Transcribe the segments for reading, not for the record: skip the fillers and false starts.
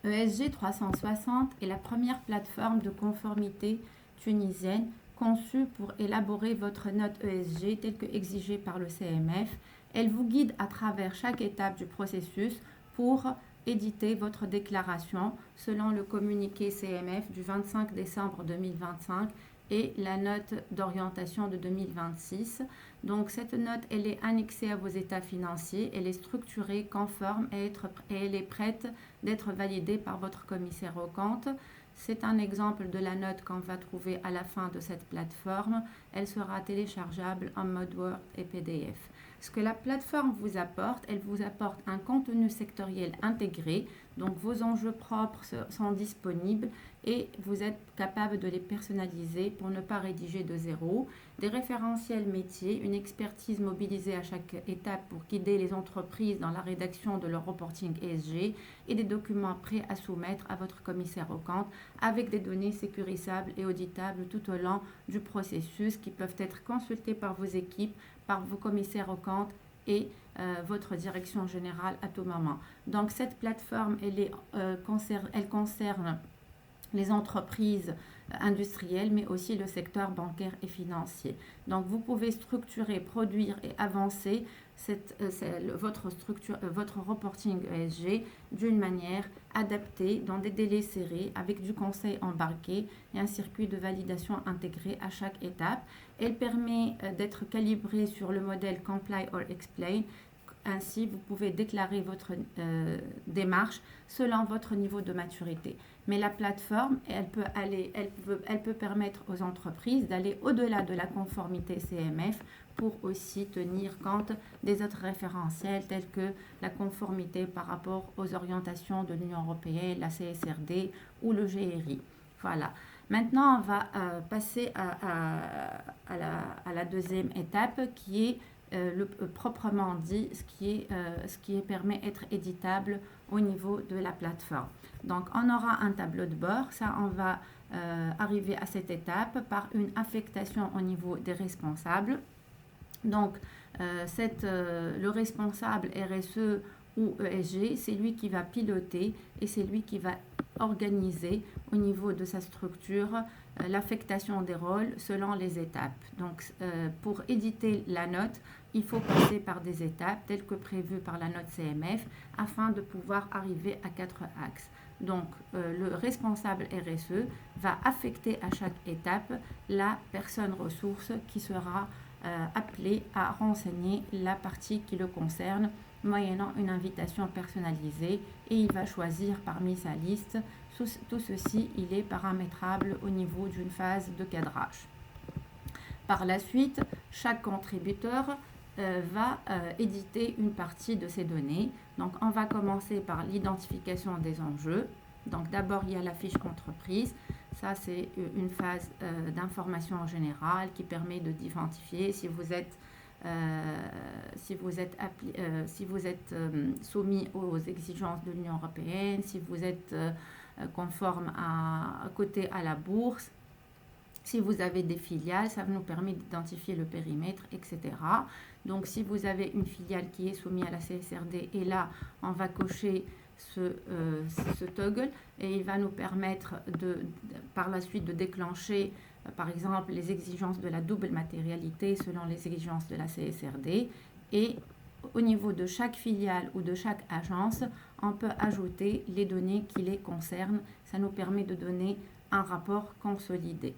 ESG 360 est la première plateforme de conformité tunisienne conçue pour élaborer votre note ESG telle que exigée par le CMF. Elle vous guide à travers chaque étape du processus pour éditer votre déclaration selon le communiqué CMF du 25 décembre 2025 et la note d'orientation de 2026. Donc cette note, elle est annexée à vos états financiers, elle est structurée, conforme et elle est prête d'être validée par votre commissaire aux comptes. C'est un exemple de la note qu'on va trouver à la fin de cette plateforme. Elle sera téléchargeable en mode Word et PDF. Ce que la plateforme vous apporte, elle vous apporte un contenu sectoriel intégré, donc vos enjeux propres sont disponibles et vous êtes capable de les personnaliser pour ne pas rédiger de zéro. Des référentiels métiers, une expertise mobilisée à chaque étape pour guider les entreprises dans la rédaction de leur reporting ESG et des documents prêts à soumettre à votre commissaire aux comptes avec des données sécurisables et auditables tout au long du processus qui peuvent être consultées par vos équipes, par vos commissaires aux comptes et votre direction générale à tout moment. Donc cette plateforme, elle concerne les entreprises industrielles, mais aussi le secteur bancaire et financier. Donc vous pouvez structurer, produire et avancer votre reporting ESG d'une manière adaptée, dans des délais serrés, avec du conseil embarqué et un circuit de validation intégré à chaque étape. Elle permet d'être calibrée sur le modèle Comply or Explain. Ainsi, vous pouvez déclarer votre démarche selon votre niveau de maturité. Mais la plateforme, elle peut permettre aux entreprises d'aller au-delà de la conformité CMF pour aussi tenir compte des autres référentiels tels que la conformité par rapport aux orientations de l'Union européenne, la CSRD ou le GRI. Voilà. Maintenant, on va passer à la deuxième étape qui est proprement dit ce qui permet d'être éditable au niveau de la plateforme. Donc on aura un tableau de bord, ça on va arriver à cette étape par une affectation au niveau des responsables. Donc le responsable RSE ou ESG, c'est lui qui va piloter et c'est lui qui va organiser au niveau de sa structure l'affectation des rôles selon les étapes. Donc pour éditer la note, il faut passer par des étapes telles que prévues par la note CMF afin de pouvoir arriver à 4 axes. Donc le responsable RSE va affecter à chaque étape la personne ressource qui sera appelée à renseigner la partie qui le concerne moyennant une invitation personnalisée et il va choisir parmi sa liste. Tout ceci, il est paramétrable au niveau d'une phase de cadrage. Par la suite, chaque contributeur va éditer une partie de ces données. Donc, on va commencer par l'identification des enjeux. Donc, d'abord, il y a la fiche entreprise. Ça, c'est une phase d'information générale qui permet d'identifier si vous êtes soumis aux exigences de l'Union européenne, si vous êtes conforme à côté à la bourse, si vous avez des filiales, ça nous permet d'identifier le périmètre, etc. Donc, si vous avez une filiale qui est soumise à la CSRD, et là, on va cocher ce toggle et il va nous permettre par la suite de déclencher par exemple les exigences de la double matérialité selon les exigences de la CSRD et au niveau de chaque filiale ou de chaque agence, on peut ajouter les données qui les concernent. Ça nous permet de donner un rapport consolidé.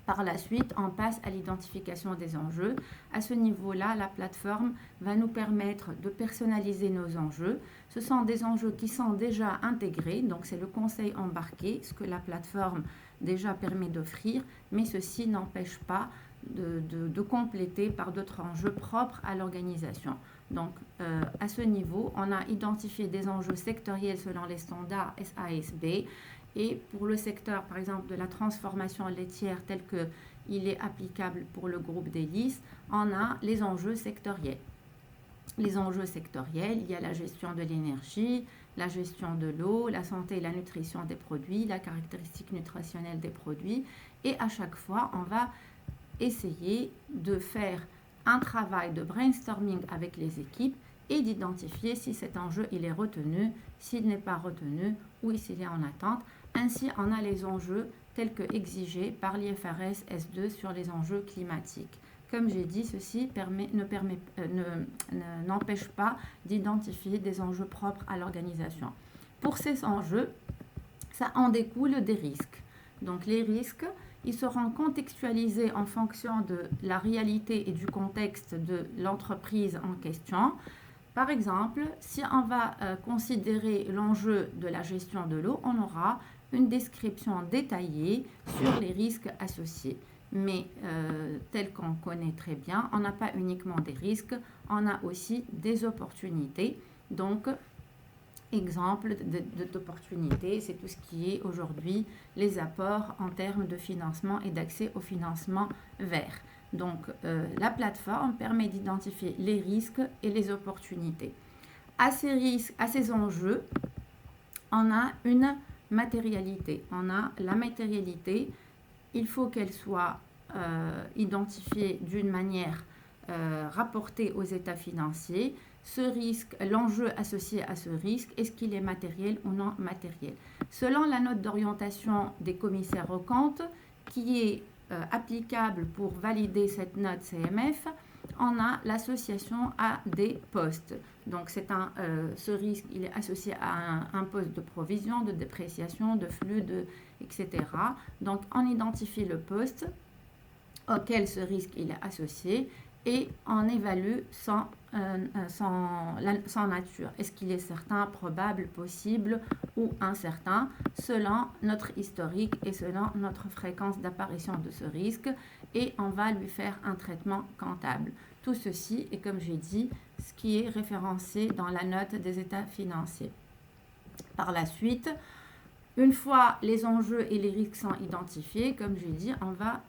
Par la suite, on passe à l'identification des enjeux. À ce niveau-là, la plateforme va nous permettre de personnaliser nos enjeux. Ce sont des enjeux qui sont déjà intégrés, donc c'est le conseil embarqué, ce que la plateforme déjà permet d'offrir, mais ceci n'empêche pas de compléter par d'autres enjeux propres à l'organisation. Donc, à ce niveau, on a identifié des enjeux sectoriels selon les standards SASB. Et pour le secteur, par exemple, de la transformation laitière tel qu'il est applicable pour le groupe d'hélice, on a les enjeux sectoriels. Les enjeux sectoriels, il y a la gestion de l'énergie, la gestion de l'eau, la santé et la nutrition des produits, la caractéristique nutritionnelle des produits. Et à chaque fois, on va essayer de faire un travail de brainstorming avec les équipes et d'identifier si cet enjeu il est retenu, s'il n'est pas retenu ou s'il est en attente. Ainsi, on a les enjeux tels que exigés par l'IFRS S2 sur les enjeux climatiques. Comme j'ai dit, ceci n'empêche pas d'identifier des enjeux propres à l'organisation. Pour ces enjeux, ça en découle des risques. Donc les risques, ils seront contextualisés en fonction de la réalité et du contexte de l'entreprise en question. Par exemple, si on va considérer l'enjeu de la gestion de l'eau, on aura une description détaillée sur les risques associés. Mais tel qu'on connaît très bien, on n'a pas uniquement des risques, on a aussi des opportunités. Donc, exemple d'opportunités, c'est tout ce qui est aujourd'hui les apports en termes de financement et d'accès au financement vert. Donc, la plateforme permet d'identifier les risques et les opportunités. À ces risques, à ces enjeux, on a une matérialité. On a la matérialité, il faut qu'elle soit identifiée d'une manière rapportée aux états financiers. Ce risque, l'enjeu associé à ce risque, est-ce qu'il est matériel ou non matériel? Selon la note d'orientation des commissaires aux comptes, qui est applicable pour valider cette note CMF, on a l'association à des postes. Donc, ce risque, il est associé à un poste de provision, de dépréciation, de flux, etc. Donc, on identifie le poste auquel ce risque il est associé et on évalue son nature. Est-ce qu'il est certain, probable, possible ou incertain selon notre historique et selon notre fréquence d'apparition de ce risque, et on va lui faire un traitement comptable. Tout ceci est, comme j'ai dit, ce qui est référencé dans la note des états financiers. Par la suite, une fois les enjeux et les risques sont identifiés, comme j'ai dit, on va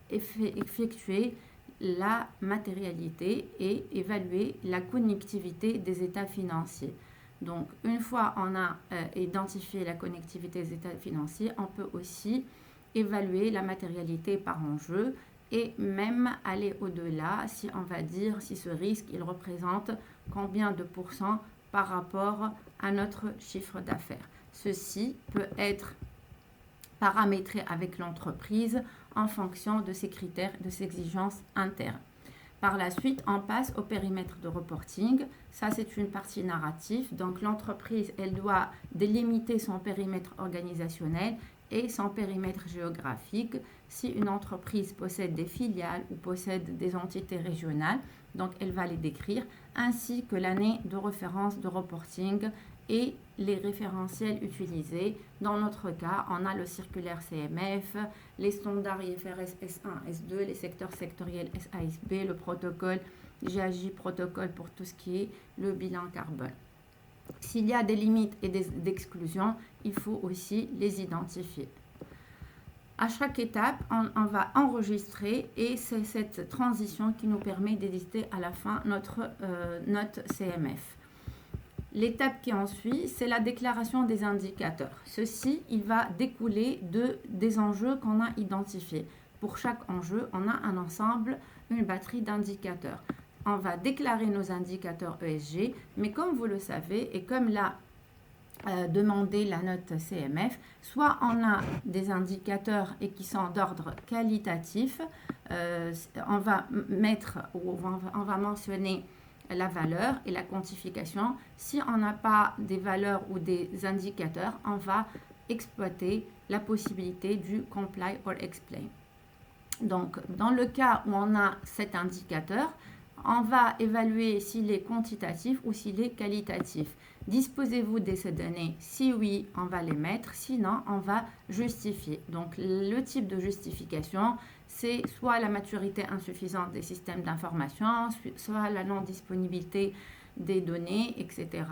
effectuer la matérialité et évaluer la connectivité des états financiers. Donc, une fois on a identifié la connectivité des états financiers, on peut aussi évaluer la matérialité par enjeu et même aller au-delà si on va dire si ce risque il représente combien de pourcents par rapport à notre chiffre d'affaires. Ceci peut être paramétré avec l'entreprise en fonction de ses critères, de ses exigences internes. Par la suite, on passe au périmètre de reporting. Ça, c'est une partie narrative. Donc, l'entreprise, elle doit délimiter son périmètre organisationnel et son périmètre géographique. Si une entreprise possède des filiales ou possède des entités régionales, donc elle va les décrire, ainsi que l'année de référence de reporting et les référentiels utilisés. Dans notre cas, on a le circulaire CMF, les standards IFRS S1, S2, les secteurs sectoriels SASB, le protocole GAJ, protocole pour tout ce qui est le bilan carbone. S'il y a des limites et des exclusions, il faut aussi les identifier. À chaque étape, on va enregistrer et c'est cette transition qui nous permet d'éditer à la fin notre note CMF. L'étape qui en suit, c'est la déclaration des indicateurs. Ceci, il va découler des enjeux qu'on a identifiés. Pour chaque enjeu, on a un ensemble, une batterie d'indicateurs. On va déclarer nos indicateurs ESG, mais comme vous le savez et comme l'a demandé la note CMF, soit on a des indicateurs et qui sont d'ordre qualitatif, on va mentionner la valeur et la quantification. Si on n'a pas des valeurs ou des indicateurs, on va exploiter la possibilité du comply or explain. Donc, dans le cas où on a cet indicateur, on va évaluer s'il est quantitatif ou s'il est qualitatif. Disposez-vous de ces données? Si oui, on va les mettre. Sinon, on va justifier. Donc, le type de justification, c'est soit la maturité insuffisante des systèmes d'information, soit la non-disponibilité des données, etc.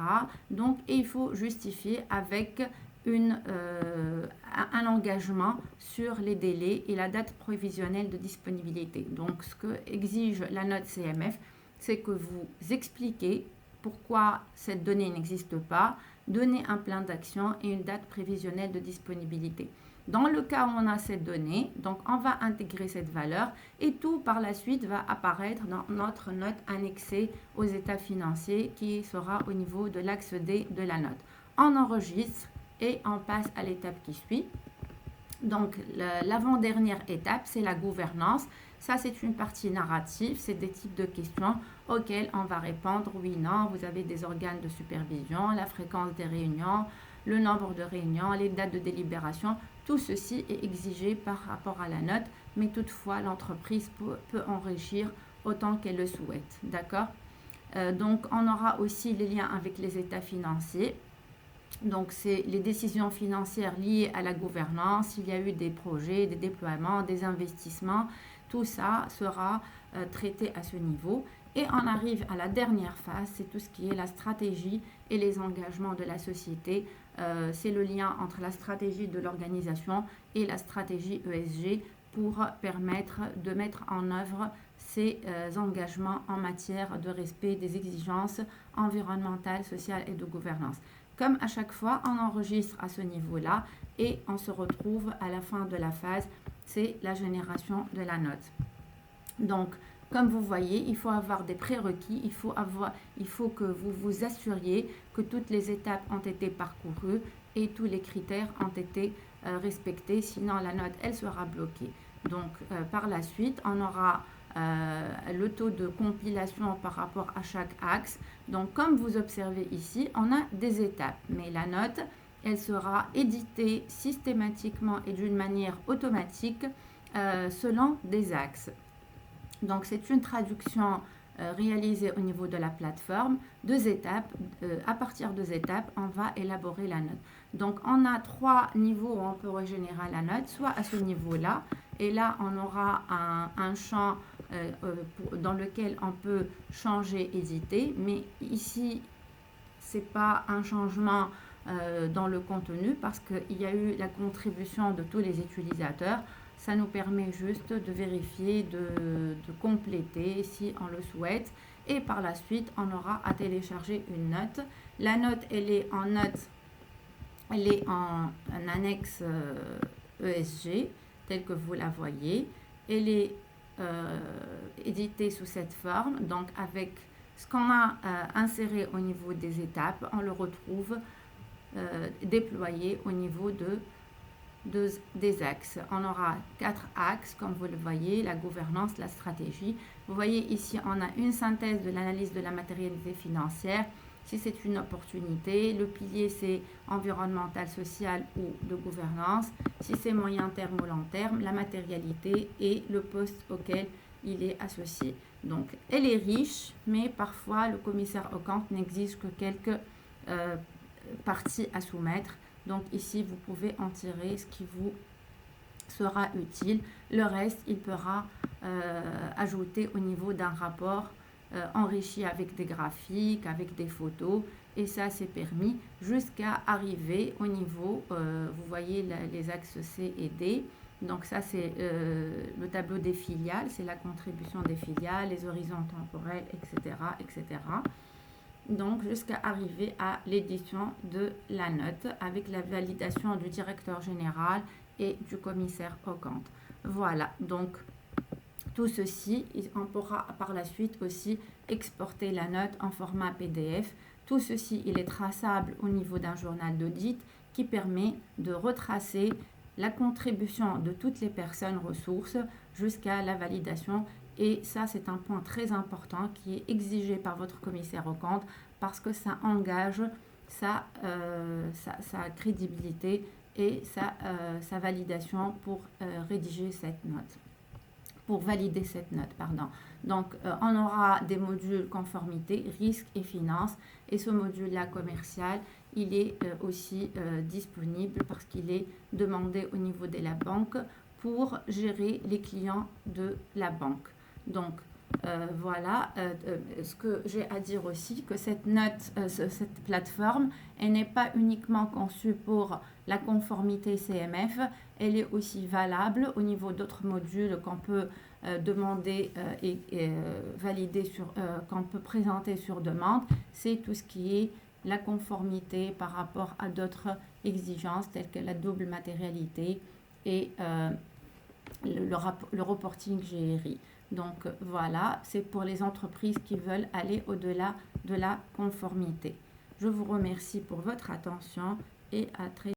Donc, il faut justifier avec un engagement sur les délais et la date prévisionnelle de disponibilité. Donc, ce que exige la note CMF, c'est que vous expliquez pourquoi cette donnée n'existe pas, donnez un plan d'action et une date prévisionnelle de disponibilité. Dans le cas où on a cette donnée, donc on va intégrer cette valeur et tout par la suite va apparaître dans notre note annexée aux états financiers qui sera au niveau de l'axe D de la note. On enregistre et on passe à l'étape qui suit. Donc, l'avant-dernière étape, c'est la gouvernance. Ça, c'est une partie narrative. C'est des types de questions auxquelles on va répondre oui, non. Vous avez des organes de supervision, la fréquence des réunions, le nombre de réunions, les dates de délibération. Tout ceci est exigé par rapport à la note, mais toutefois, l'entreprise peut enrichir autant qu'elle le souhaite. D'accord? Donc, on aura aussi les liens avec les états financiers. Donc, c'est les décisions financières liées à la gouvernance, s'il y a eu des projets, des déploiements, des investissements, tout ça sera traité à ce niveau. Et on arrive à la dernière phase, c'est tout ce qui est la stratégie et les engagements de la société. C'est le lien entre la stratégie de l'organisation et la stratégie ESG pour permettre de mettre en œuvre ces engagements en matière de respect des exigences environnementales, sociales et de gouvernance. Comme à chaque fois, on enregistre à ce niveau-là et on se retrouve à la fin de la phase, c'est la génération de la note. Donc, comme vous voyez, il faut avoir des prérequis, il faut que vous vous assuriez que toutes les étapes ont été parcourues et tous les critères ont été respectés, sinon la note, elle sera bloquée. Donc, par la suite, on aura le taux de compilation par rapport à chaque axe. Donc, comme vous observez ici, on a des étapes, mais la note, elle sera éditée systématiquement et d'une manière automatique selon des axes. Donc, c'est une traduction réalisée au niveau de la plateforme. Deux étapes. À partir de deux étapes, on va élaborer la note. Donc, on a trois niveaux où on peut régénérer la note, soit à ce niveau-là, et là, on aura un champ dans lequel on peut changer, éditer, mais ici, ce n'est pas un changement dans le contenu parce qu'il y a eu la contribution de tous les utilisateurs. Ça nous permet juste de vérifier, de compléter si on le souhaite. Et par la suite, on aura à télécharger une note. La note, elle est en annexe ESG, telle que vous la voyez. Elle est éditée sous cette forme, donc avec ce qu'on a inséré au niveau des étapes, on le retrouve déployé au niveau des axes. On aura 4 axes, comme vous le voyez, la gouvernance, la stratégie. Vous voyez ici, on a une synthèse de l'analyse de la matérialité financière. Si c'est une opportunité, le pilier c'est environnemental, social ou de gouvernance. Si c'est moyen terme ou long terme, la matérialité et le poste auquel il est associé. Donc, elle est riche, mais parfois le commissaire aux comptes n'exige que quelques parties à soumettre. Donc ici, vous pouvez en tirer ce qui vous sera utile. Le reste, il pourra ajouter au niveau d'un rapport enrichi avec des graphiques, avec des photos. Et ça, c'est permis jusqu'à arriver au niveau, vous voyez les axes C et D. Donc ça, c'est le tableau des filiales, c'est la contribution des filiales, les horizons temporels, etc., etc. Donc jusqu'à arriver à l'édition de la note avec la validation du directeur général et du commissaire aux comptes. Voilà, donc tout ceci, on pourra par la suite aussi exporter la note en format PDF. Tout ceci, il est traçable au niveau d'un journal d'audit qui permet de retracer la contribution de toutes les personnes ressources jusqu'à la validation. Et ça, c'est un point très important qui est exigé par votre commissaire aux comptes parce que ça engage sa crédibilité et sa validation pour rédiger cette note, pour valider cette note, pardon. Donc, on aura des modules conformité, risque et finance. Et ce module-là commercial, il est aussi disponible parce qu'il est demandé au niveau de la banque pour gérer les clients de la banque. Donc, voilà, ce que j'ai à dire aussi, que cette note, cette plateforme, elle n'est pas uniquement conçue pour la conformité CMF, elle est aussi valable au niveau d'autres modules qu'on peut demander et valider qu'on peut présenter sur demande. C'est tout ce qui est la conformité par rapport à d'autres exigences telles que la double matérialité et le reporting GRI. Donc voilà, c'est pour les entreprises qui veulent aller au-delà de la conformité. Je vous remercie pour votre attention et à très